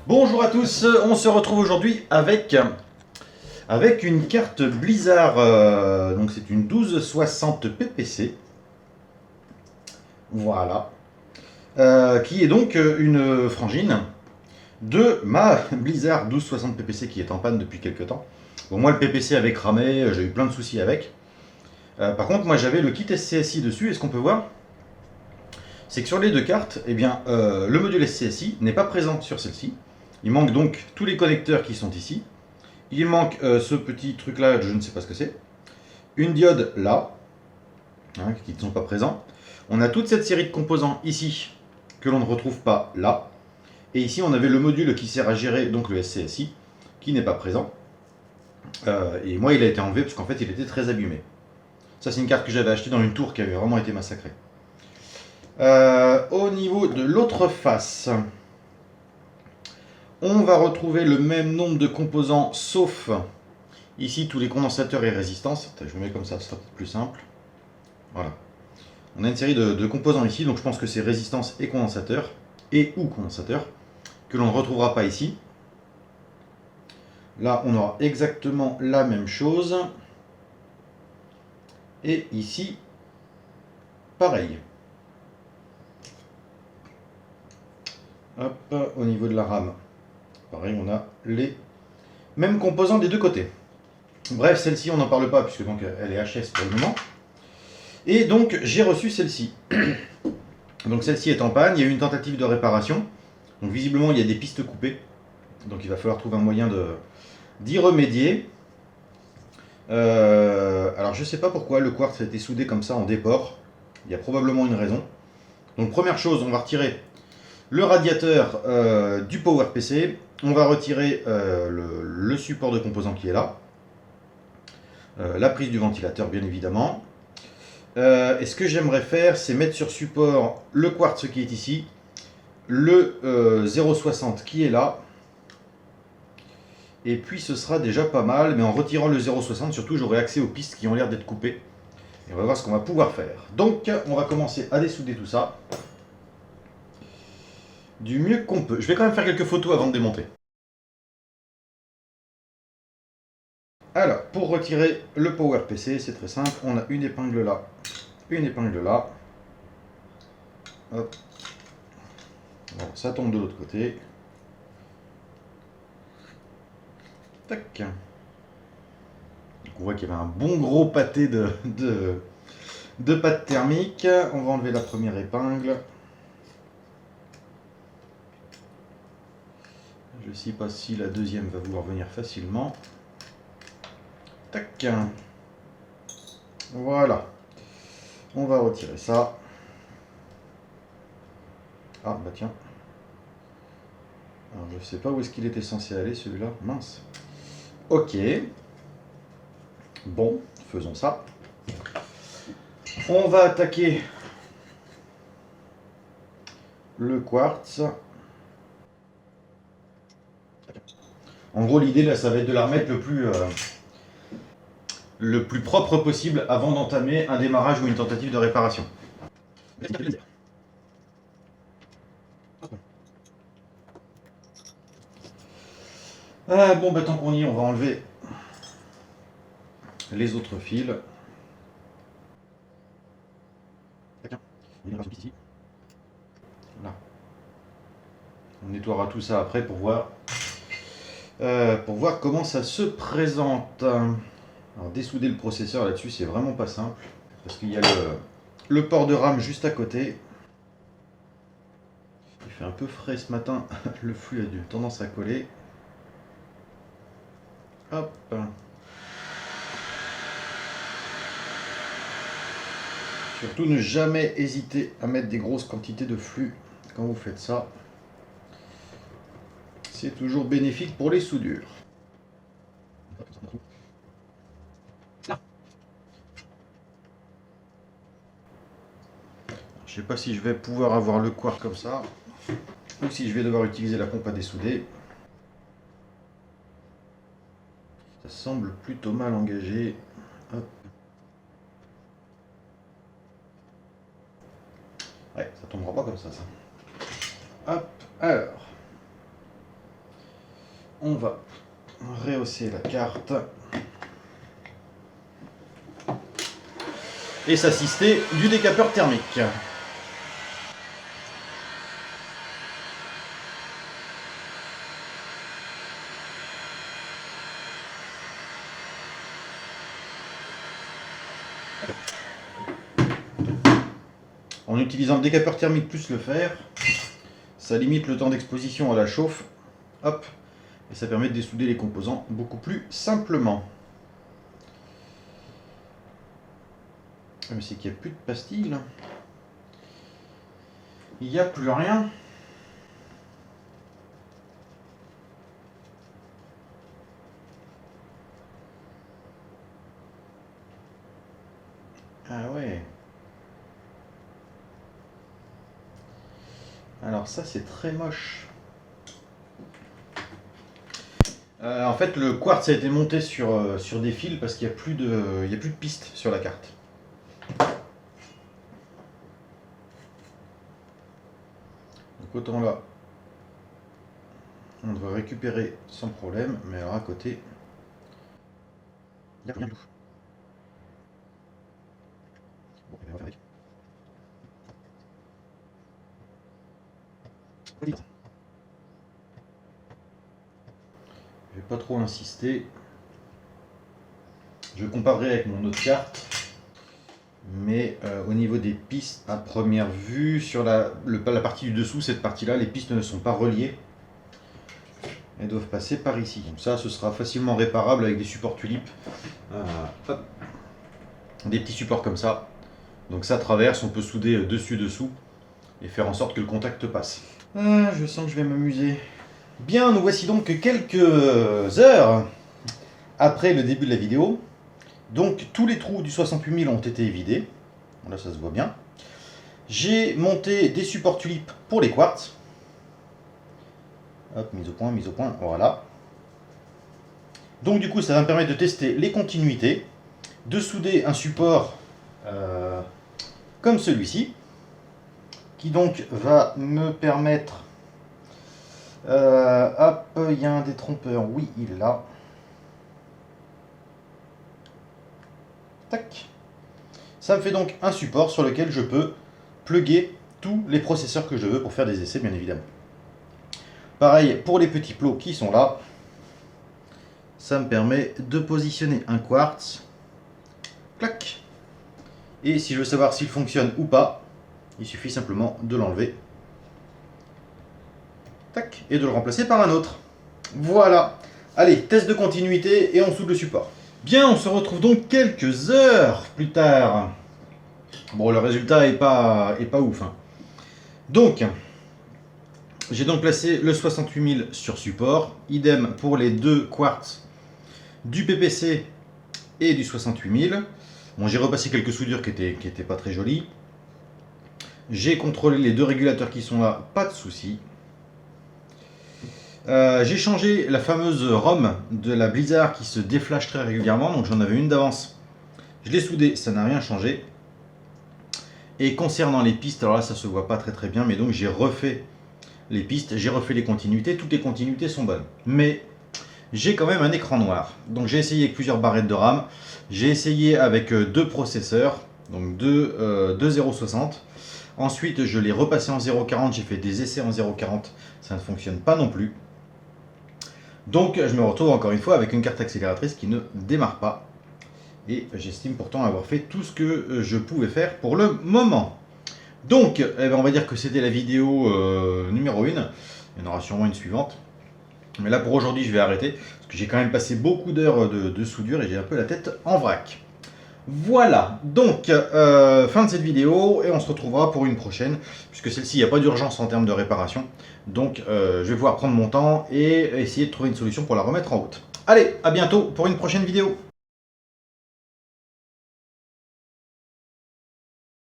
Bonjour à tous, on se retrouve aujourd'hui avec une carte Blizzard, donc c'est une 1260 PPC, voilà, qui est donc une frangine de ma Blizzard 1260 PPC qui est en panne depuis quelques temps. Bon, moi le PPC avait cramé, j'ai eu plein de soucis avec. Par contre, moi j'avais le kit SCSI dessus, et ce qu'on peut voir, c'est que sur les deux cartes, eh bien, le module SCSI n'est pas présent sur celle-ci. Il manque donc tous les connecteurs qui sont ici. Il manque ce petit truc là, je ne sais pas ce que c'est. Une diode là, hein, qui ne sont pas présents. On a toute cette série de composants ici que l'on ne retrouve pas là. Et ici on avait le module qui sert à gérer donc le SCSI qui n'est pas présent. Et moi il a été enlevé parce qu'en fait il était très abîmé. Ça c'est une carte que j'avais achetée dans une tour qui avait vraiment été massacrée. Au niveau de l'autre face, on va retrouver le même nombre de composants sauf ici tous les condensateurs et résistances. Je me mets comme ça, ce sera peut-être plus simple. Voilà. On a une série de composants ici, donc je pense que c'est résistance et condensateur, et ou condensateur, que l'on ne retrouvera pas ici. Là, on aura exactement la même chose. Et ici, pareil. Hop, au niveau de la RAM, pareil, on a les mêmes composants des deux côtés. Bref, celle-ci, on n'en parle pas, puisque donc elle est HS pour le moment. Et donc, j'ai reçu celle-ci. Donc celle-ci est en panne, il y a eu une tentative de réparation. Donc visiblement, il y a des pistes coupées. Donc il va falloir trouver un moyen d'y remédier. Alors je ne sais pas pourquoi le quartz a été soudé comme ça en déport. Il y a probablement une raison. Donc première chose, on va retirer le radiateur du PowerPC. On va retirer le support de composant qui est là. La prise du ventilateur bien évidemment. Et ce que j'aimerais faire, c'est mettre sur support le quartz qui est ici, le 0,60 qui est là. Et puis ce sera déjà pas mal, mais en retirant le 0,60, surtout j'aurai accès aux pistes qui ont l'air d'être coupées. Et on va voir ce qu'on va pouvoir faire. Donc on va commencer à dessouder tout ça du mieux qu'on peut. Je vais quand même faire quelques photos avant de démonter. Alors, pour retirer le PowerPC, c'est très simple. On a une épingle là, une épingle là. Hop. Voilà, ça tombe de l'autre côté. Tac. Donc on voit qu'il y avait un bon gros pâté de pâte thermique. On va enlever la première épingle. Je ne sais pas si la deuxième va vouloir venir facilement. Tac. Voilà. On va retirer ça. Ah bah tiens. Alors je sais pas où est-ce qu'il était censé aller celui-là. Mince. Ok. Bon, faisons ça. On va attaquer le quartz. En gros l'idée là ça va être de la remettre le plus propre possible avant d'entamer un démarrage ou une tentative de réparation. Bon bah tant qu'on y est, on va enlever les autres fils. Là. On nettoiera tout ça après pour voir comment ça se présente. Alors dessouder le processeur là-dessus c'est vraiment pas simple parce qu'il y a le port de RAM juste à côté. Il fait un peu frais ce matin, le flux a eu tendance à coller. Hop. Surtout ne jamais hésiter à mettre des grosses quantités de flux quand vous faites ça. C'est toujours bénéfique pour les soudures. Je sais pas si je vais pouvoir avoir le quartz comme ça, ou si je vais devoir utiliser la pompe à dessouder. Ça semble plutôt mal engagé. Hop. Ouais, ça tombera pas comme ça. Hop, alors. on va rehausser la carte et s'assister du décapeur thermique. En utilisant le décapeur thermique plus le fer, ça limite le temps d'exposition à la chauffe. Hop, et ça permet de dessouder les composants beaucoup plus simplement. Mais c'est qu'il n'y a plus de pastilles là. Il n'y a plus rien. Ah ouais. Alors ça c'est très moche. En fait le quartz a été monté sur des fils parce qu'il n'y a plus de piste sur la carte. Donc autant là on devrait récupérer sans problème, mais alors à côté il n'y a rien du tout. Bon, on va faire avec. Je vais pas trop insister. Je comparerai avec mon autre carte. Mais au niveau des pistes, à première vue, sur la partie du dessous, cette partie-là, les pistes ne sont pas reliées. Elles doivent passer par ici. Donc ça, ce sera facilement réparable avec des supports tulipes. Des petits supports comme ça. Donc ça traverse, on peut souder dessus-dessous et faire en sorte que le contact passe. Ah, je sens que je vais m'amuser. Bien, nous voici donc quelques heures après le début de la vidéo. Donc tous les trous du 68 000 ont été vidés. Là ça se voit bien. J'ai monté des supports tulipes pour les quartz. Hop, mise au point, voilà. Donc du coup ça va me permettre de tester les continuités, de souder un support comme celui-ci, qui donc va me permettre... hop, il y a un détrompeur, oui il est là. Tac. Ça me fait donc un support sur lequel je peux plugger tous les processeurs que je veux pour faire des essais bien évidemment. Pareil pour les petits plots qui sont là. Ça me permet de positionner un quartz. Clac. Et si je veux savoir s'il fonctionne ou pas, il suffit simplement de l'enlever. Tac. Et de le remplacer par un autre. Voilà. Allez, test de continuité et on soude le support. Bien, on se retrouve donc quelques heures plus tard. Bon, le résultat est pas ouf. Hein. Donc, j'ai donc placé le 68 000 sur support. Idem pour les deux quartz du PPC et du 68 000. Bon, j'ai repassé quelques soudures qui étaient pas très jolies. J'ai contrôlé les deux régulateurs qui sont là, pas de souci. J'ai changé la fameuse ROM de la Blizzard qui se déflash très régulièrement, donc j'en avais une d'avance. Je l'ai soudée, ça n'a rien changé. Et concernant les pistes, alors là ça se voit pas très bien, mais donc j'ai refait les pistes, j'ai refait les continuités, toutes les continuités sont bonnes. Mais j'ai quand même un écran noir. Donc j'ai essayé avec plusieurs barrettes de RAM, j'ai essayé avec deux processeurs, donc deux 0,60. Ensuite je l'ai repassé en 0,40, j'ai fait des essais en 0,40, ça ne fonctionne pas non plus. Donc je me retrouve encore une fois avec une carte accélératrice qui ne démarre pas. Et j'estime pourtant avoir fait tout ce que je pouvais faire pour le moment. Donc eh ben, on va dire que c'était la vidéo numéro 1. Il y en aura sûrement une suivante. Mais là pour aujourd'hui je vais arrêter. Parce que j'ai quand même passé beaucoup d'heures de soudure et j'ai un peu la tête en vrac. Voilà, donc fin de cette vidéo et on se retrouvera pour une prochaine, puisque celle-ci, il n'y a pas d'urgence en termes de réparation. Donc je vais pouvoir prendre mon temps et essayer de trouver une solution pour la remettre en route. Allez, à bientôt pour une prochaine vidéo.